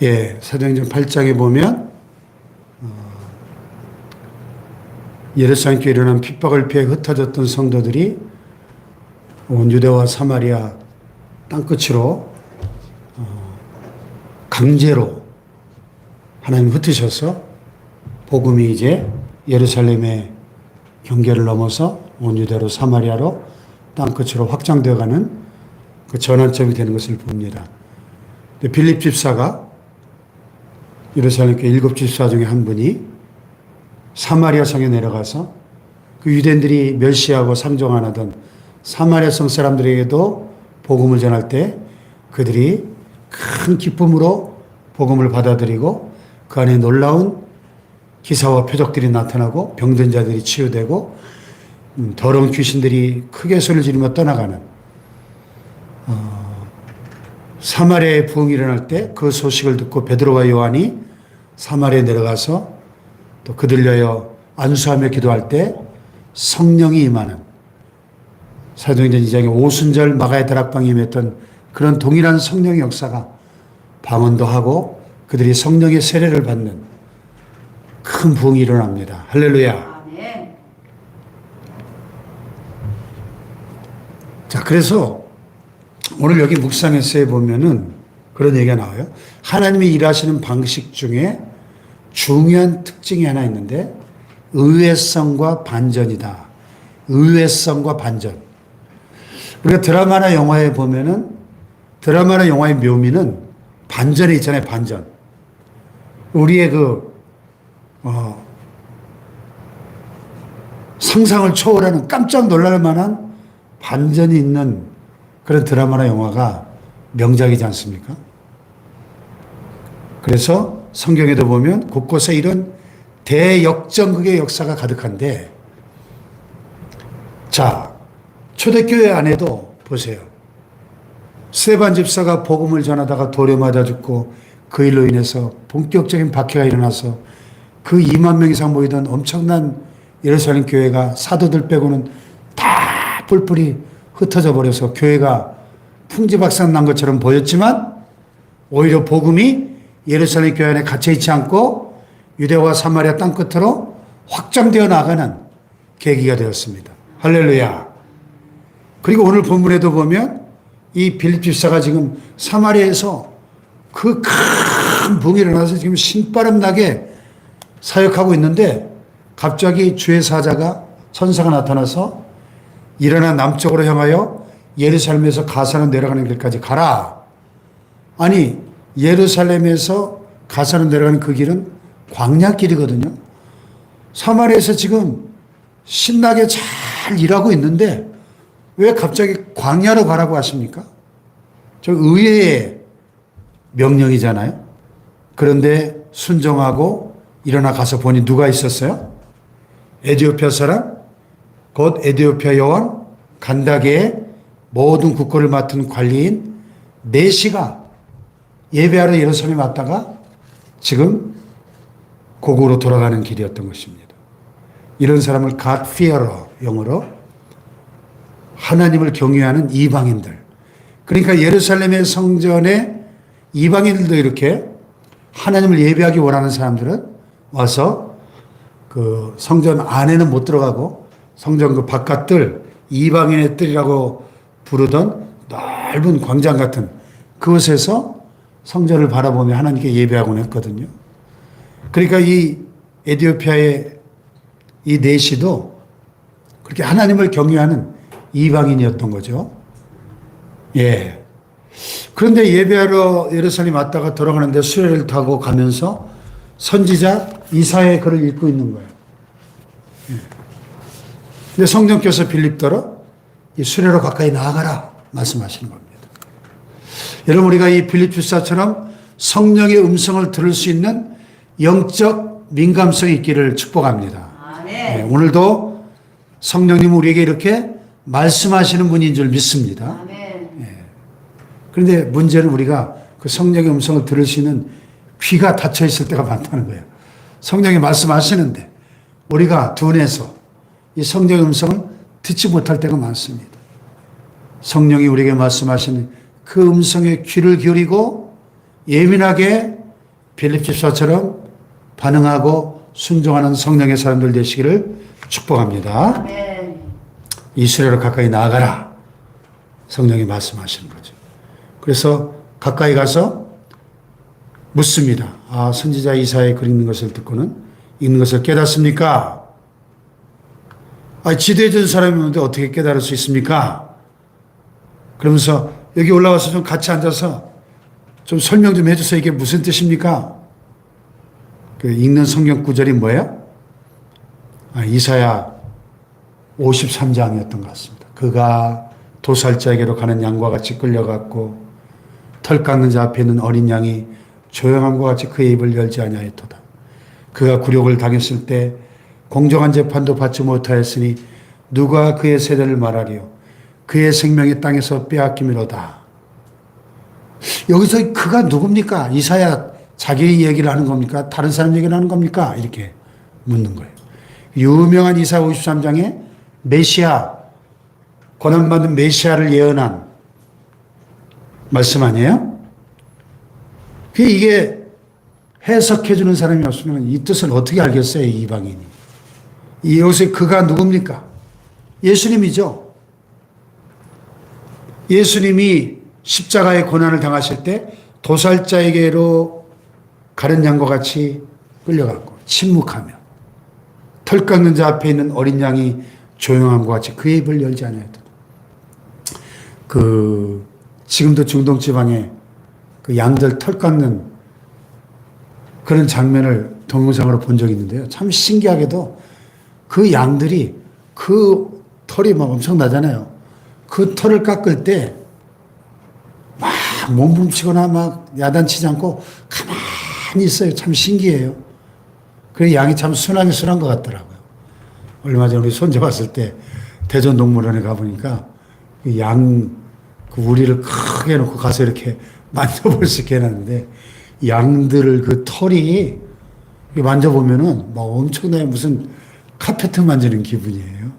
예, 사도행전 8장에 보면 예루살렘 교회에 일어난 핍박을 피해 흩어졌던 성도들이 온 유대와 사마리아 땅끝으로 강제로 하나님 흩으셔서 복음이 이제 예루살렘의 경계를 넘어서 온 유대로 사마리아로 땅끝으로 확장되어가는 그 전환점이 되는 것을 봅니다. 빌립 집사가 예루살렘 교회 7 집사 중에 한 분이 사마리아 성에 내려가서 그 유대인들이 멸시하고 상종 안 하던 사마리아 성 사람들에게도 복음을 전할 때 그들이 큰 기쁨으로 복음을 받아들이고 그 안에 놀라운 기사와 표적들이 나타나고 병든 자들이 치유되고 더러운 귀신들이 크게 소리를 지르며 떠나가는 사마리아의 부흥이 일어날 때 그 소식을 듣고 베드로와 요한이 사마리아에 내려가서 또 그들 위하여 안수하며 기도할 때 성령이 임하는 사도행전 2장의 오순절 마가의 다락방에 임했던 그런 동일한 성령의 역사가 방언도 하고 그들이 성령의 세례를 받는 큰 부흥이 일어납니다. 할렐루야. 아멘. 자, 그래서 오늘 여기 묵상에서에 보면은 그런 얘기가 나와요. 하나님이 일하시는 방식 중에 중요한 특징이 하나 있는데 의외성과 반전이다. 의외성과 반전. 우리가 드라마나 영화에 보면은 드라마나 영화의 묘미는 반전이 있잖아요. 반전. 우리의 상상을 초월하는 깜짝 놀랄 만한 반전이 있는 그런 드라마나 영화가 명작이지 않습니까? 그래서 성경에도 보면 곳곳에 이런 대역전극의 역사가 가득한데, 자, 초대교회 안에도 보세요. 스데반 집사가 복음을 전하다가 돌에 맞아 죽고 그 일로 인해서 본격적인 박해가 일어나서 그 2만 명 이상 모이던 엄청난 예루살렘 교회가 사도들 빼고는 다 뿔뿔이 흩어져 버려서 교회가 풍지박산 난 것처럼 보였지만 오히려 복음이 예루살렘 교회 안에 갇혀있지 않고 유대와 사마리아 땅끝으로 확장되어 나가는 계기가 되었습니다. 할렐루야. 그리고 오늘 본문에도 보면 이 빌립 집사가 지금 사마리아에서 그 큰 붕이 일어나서 지금 신바람 나게 사역하고 있는데 갑자기 주의 사자가 천사가 나타나서 일어나 남쪽으로 향하여 예루살렘에서 가사로 내려가는 길까지 가라. 아니 예루살렘에서 가사로 내려가는 그 길은 광야길이거든요. 사마리아에서 지금 신나게 잘 일하고 있는데 왜 갑자기 광야로 가라고 하십니까? 저 의외의 명령이잖아요. 그런데 순종하고 일어나 가서 보니 누가 있었어요? 에디오피아 사람, 곧 에디오피아 여왕 간다게의 모든 국고를 맡은 관리인 네시가 예배하러 예루살렘에 왔다가 지금 고국으로 돌아가는 길이었던 것입니다. 이런 사람을 God fearer, 영어로 하나님을 경외하는 이방인들. 그러니까 예루살렘의 성전에 이방인들도 이렇게 하나님을 예배하기 원하는 사람들은 와서 그 성전 안에는 못 들어가고 성전 그 바깥들 이방인의 뜰이라고 부르던 넓은 광장 같은 그곳에서 성전을 바라보며 하나님께 예배하곤 했거든요. 그러니까 이 에티오피아의 이 네시도 그렇게 하나님을 경외하는 이방인이었던 거죠. 예. 그런데 예배하러 예루살렘 왔다가 돌아가는데 수레를 타고 가면서 선지자 이사야의 글을 읽고 있는 거예요. 예. 근데 성령께서 빌립더러 이 수레로 가까이 나아가라 말씀하시는 겁니다. 여러분 우리가 이 빌립 집사처럼 성령의 음성을 들을 수 있는 영적 민감성이 있기를 축복합니다. 네, 오늘도 성령님은 우리에게 이렇게 말씀하시는 분인 줄 믿습니다. 네. 그런데 문제는 우리가 그 성령의 음성을 들을 수 있는 귀가 닫혀 있을 때가 많다는 거예요. 성령이 말씀하시는데 우리가 둔해서 이 성령의 음성을 듣지 못할 때가 많습니다. 성령이 우리에게 말씀하시는 그 음성에 귀를 기울이고 예민하게 빌립 집사처럼 반응하고 순종하는 성령의 사람들 되시기를 축복합니다. 아멘. 이스라엘로 가까이 나아가라. 성령이 말씀하시는 거죠. 그래서 가까이 가서 묻습니다. 아, 선지자 이사야의 글 읽는 것을 듣고는 읽는 것을 깨닫습니까? 아, 지도해 준 사람이 있는데 어떻게 깨달을 수 있습니까? 그러면서 여기 올라와서 좀 같이 앉아서 좀 설명 좀 해주세요. 이게 무슨 뜻입니까? 그 읽는 성경 구절이 뭐예요? 아, 이사야 53장이었던 것 같습니다. 그가 도살자에게로 가는 양과 같이 끌려갔고 털 깎는 자 앞에 있는 어린 양이 조용함과 같이 그의 입을 열지 아니하였도다. 그가 굴욕을 당했을 때 공정한 재판도 받지 못하였으니 누가 그의 세대를 말하리요. 그의 생명이 땅에서 빼앗기미로다. 여기서 그가 누굽니까? 이사야 자기 얘기를 하는 겁니까? 다른 사람 얘기를 하는 겁니까? 이렇게 묻는 거예요. 유명한 이사야 53장에 메시아, 고난받는 메시아를 예언한 말씀 아니에요? 이게 해석해 주는 사람이 없으면 이 뜻을 어떻게 알겠어요, 이방인이. 여기서 그가 누굽니까? 예수님이죠. 예수님이 십자가의 고난을 당하실 때 도살자에게로 가는 양과 같이 끌려갔고 침묵하며 털 깎는 자 앞에 있는 어린 양이 조용함과 같이 그의 입을 열지 않았다. 지금도 중동 지방에 그 양들 털 깎는 그런 장면을 동영상으로 본 적이 있는데요. 참 신기하게도 그 양들이 그 털이 막 엄청나잖아요. 그 털을 깎을 때 막 몸부림치거나 막 야단치지 않고 가만히 있어요. 참 신기해요. 그 양이 참 순한 것 같더라고요. 얼마 전에 우리 손자 봤을 때 대전동물원에 가보니까 그 우리를 크게 해놓고 가서 이렇게 만져볼 수 있게 해놨는데 양들을 그 털이 만져보면은 막 엄청나게 무슨 카페트 만지는 기분이에요.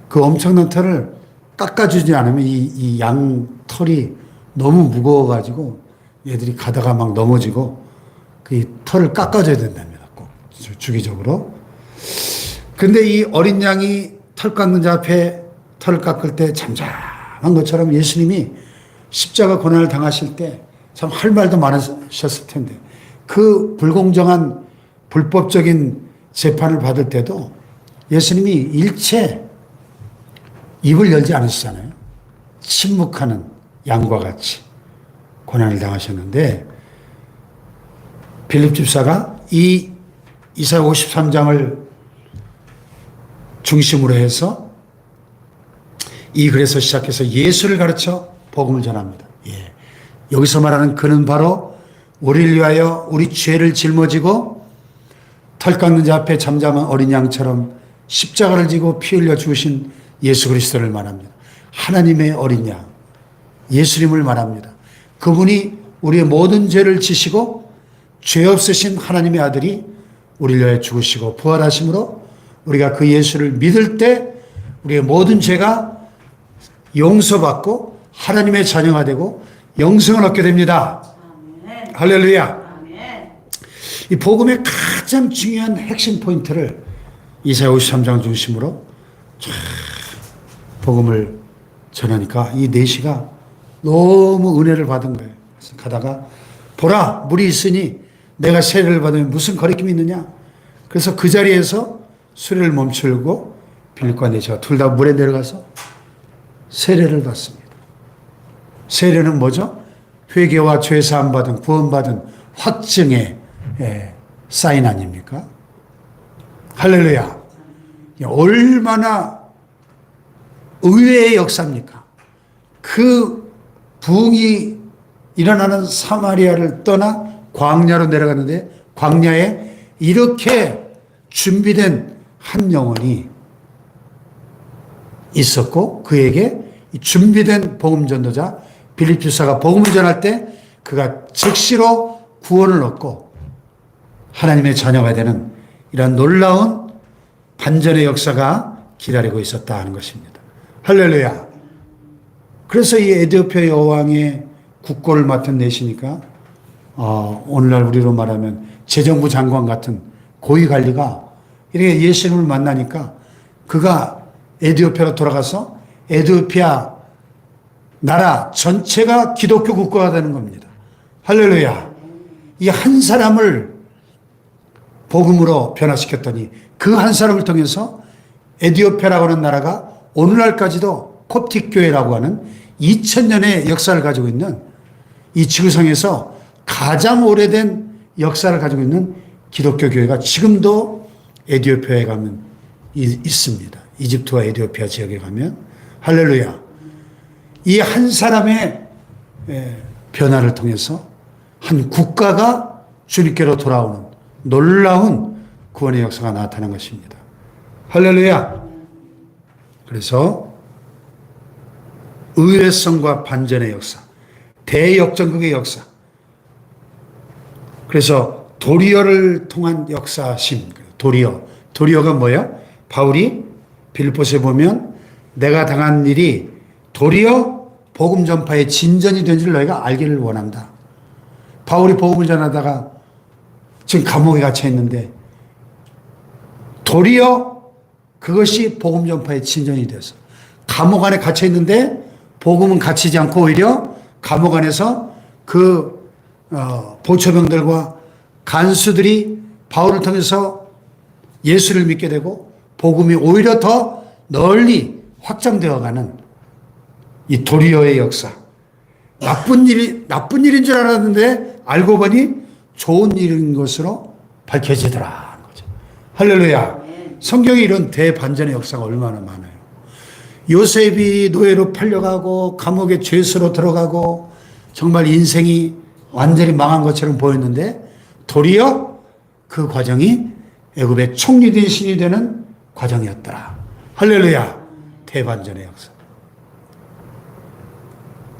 그 엄청난 털을 깎아주지 않으면 이 양 털이 너무 무거워가지고 얘들이 가다가 막 넘어지고 그 털을 깎아줘야 된답니다. 꼭 주기적으로. 근데 이 어린 양이 털 깎는 자 앞에 털을 깎을 때 잠잠한 것처럼 예수님이 십자가 고난을 당하실 때 참 할 말도 많으셨을 텐데 그 불공정한 불법적인 재판을 받을 때도 예수님이 일체 입을 열지 않으시잖아요. 침묵하는 양과 같이 고난을 당하셨는데 빌립 집사가 이 이사야 53장을 중심으로 해서 이 글에서 시작해서 예수를 가르쳐 복음을 전합니다. 예. 여기서 말하는 그는 바로 우리를 위하여 우리 죄를 짊어지고 털 깎는 자 앞에 잠잠한 어린 양처럼 십자가를 지고 피 흘려 죽으신 예수 그리스도를 말합니다. 하나님의 어린 양, 예수님을 말합니다. 그분이 우리의 모든 죄를 지시고 죄 없으신 하나님의 아들이 우리를 위하여 죽으시고 부활하심으로 우리가 그 예수를 믿을 때 우리의 모든 죄가 용서받고 하나님의 자녀가 되고 영생을 얻게 됩니다. 아멘. 할렐루야. 아멘. 이 복음의 가장 중요한 핵심 포인트를 이사야 53장 중심으로 복음을 전하니까 이 내시가 너무 은혜를 받은 거예요. 그래서 가다가 보라 물이 있으니 내가 세례를 받으면 무슨 거리낌이 있느냐. 그래서 그 자리에서 수레를 멈추고 빌립과 내시가 둘 다 물에 내려가서 세례를 받습니다. 세례는 뭐죠? 회개와 죄사함 받은 구원받은 확증의 사인 아닙니까? 할렐루야. 얼마나 의외의 역사입니까? 그 부흥이 일어나는 사마리아를 떠나 광야로 내려갔는데 광야에 이렇게 준비된 한 영혼이 있었고 그에게 준비된 복음 전도자 빌립 집사가 복음을 전할 때 그가 즉시로 구원을 얻고 하나님의 자녀가 되는 이런 놀라운 반전의 역사가 기다리고 있었다 하는 것입니다. 할렐루야. 그래서 이 에티오피아 여왕의 국고를 맡은 내시니까 오늘날 우리로 말하면 재정부 장관 같은 고위 관리가 이렇게 예수님을 만나니까 그가 에티오피아로 돌아가서 에티오피아 나라 전체가 기독교 국가가 되는 겁니다. 할렐루야. 이 한 사람을 복음으로 변화시켰더니 그 한 사람을 통해서 에티오피아라고 하는 나라가 오늘날까지도 콥틱 교회라고 하는 2000년의 역사를 가지고 있는 이 지구상에서 가장 오래된 역사를 가지고 있는 기독교 교회가 지금도 에티오피아에 가면 있습니다. 이집트와 에티오피아 지역에 가면. 할렐루야. 이 한 사람의 변화를 통해서 한 국가가 주님께로 돌아오는 놀라운 구원의 역사가 나타난 것입니다. 할렐루야. 그래서 의외성과 반전의 역사, 대역전극의 역사, 그래서 도리어를 통한 역사심, 도리어가 뭐예요? 바울이 빌립보서에 보면 내가 당한 일이 도리어 복음 전파의 진전이 된 줄 너희가 알기를 원한다. 바울이 복음을 전하다가 지금 감옥에 갇혀 있는데 도리어 그것이 복음 전파의 진전이 돼서 감옥 안에 갇혀 있는데 복음은 갇히지 않고 오히려 감옥 안에서 그 보초병들과 간수들이 바울을 통해서 예수를 믿게 되고 복음이 오히려 더 널리 확장되어가는 이 도리어의 역사. 나쁜 일인 줄 알았는데 알고 보니 좋은 일인 것으로 밝혀지더라. 할렐루야. 성경에 이런 대반전의 역사가 얼마나 많아요. 요셉이 노예로 팔려가고 감옥에 죄수로 들어가고 정말 인생이 완전히 망한 것처럼 보였는데 도리어 그 과정이 애굽의 총리 대신이 되는 과정이었더라. 할렐루야. 대반전의 역사.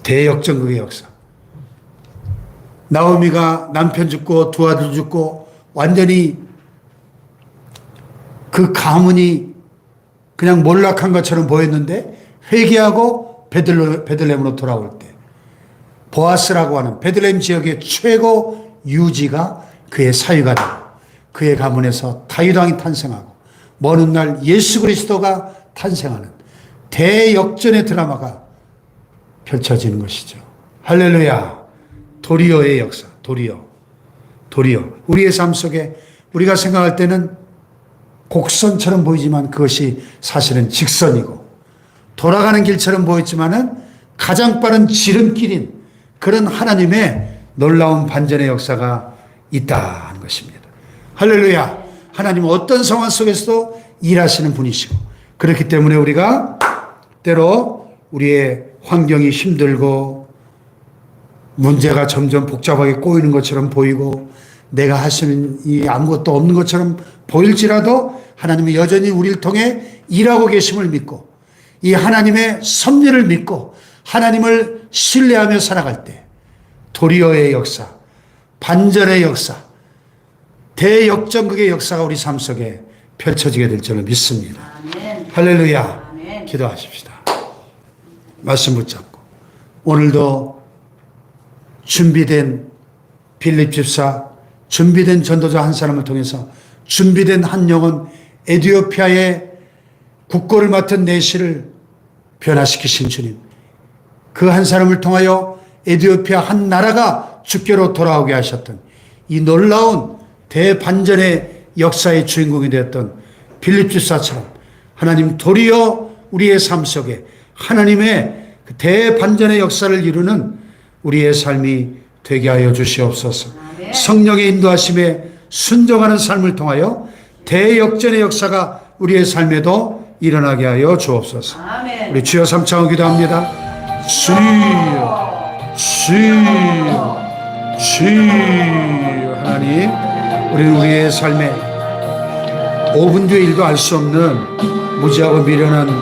대역전극의 역사. 나오미가 남편 죽고 두 아들 죽고 완전히 그 가문이 그냥 몰락한 것처럼 보였는데 회개하고 베들레헴으로 돌아올 때 보아스라고 하는 베들레헴 지역의 최고 유지가 그의 사위가 되고 그의 가문에서 다윗 왕이 탄생하고 먼 훗날 예수 그리스도가 탄생하는 대역전의 드라마가 펼쳐지는 것이죠. 할렐루야. 도리어의 역사. 도리어. 우리의 삶 속에 우리가 생각할 때는 곡선처럼 보이지만 그것이 사실은 직선이고 돌아가는 길처럼 보였지만은 가장 빠른 지름길인 그런 하나님의 놀라운 반전의 역사가 있다는 것입니다. 할렐루야. 하나님은 어떤 상황 속에서도 일하시는 분이시고 그렇기 때문에 우리가 때로 우리의 환경이 힘들고 문제가 점점 복잡하게 꼬이는 것처럼 보이고 내가 하시는 이 아무것도 없는 것처럼 보일지라도 하나님은 여전히 우리를 통해 일하고 계심을 믿고 이 하나님의 섭리를 믿고 하나님을 신뢰하며 살아갈 때 도리어의 역사, 반전의 역사, 대역전극의 역사가 우리 삶 속에 펼쳐지게 될 줄을 믿습니다. 아멘. 할렐루야. 아멘. 기도하십시다. 말씀 붙잡고 오늘도 준비된 빌립 집사, 준비된 전도자 한 사람을 통해서 준비된 한 영혼 에티오피아의 국고를 맡은 내시를 변화시키신 주님, 그 한 사람을 통하여 에티오피아 한 나라가 주께로 돌아오게 하셨던 이 놀라운 대반전의 역사의 주인공이 되었던 빌립 집사처럼 하나님 도리어 우리의 삶 속에 하나님의 대반전의 역사를 이루는 우리의 삶이 되게 하여 주시옵소서. 성령의 인도하심에 순종하는 삶을 통하여 대역전의 역사가 우리의 삶에도 일어나게 하여 주옵소서. 우리 주여 삼창을 기도합니다. 주여, 주여, 주여. 하나님, 우리는 우리의 삶에 5분 뒤의 일도 알 수 없는 무지하고 미련한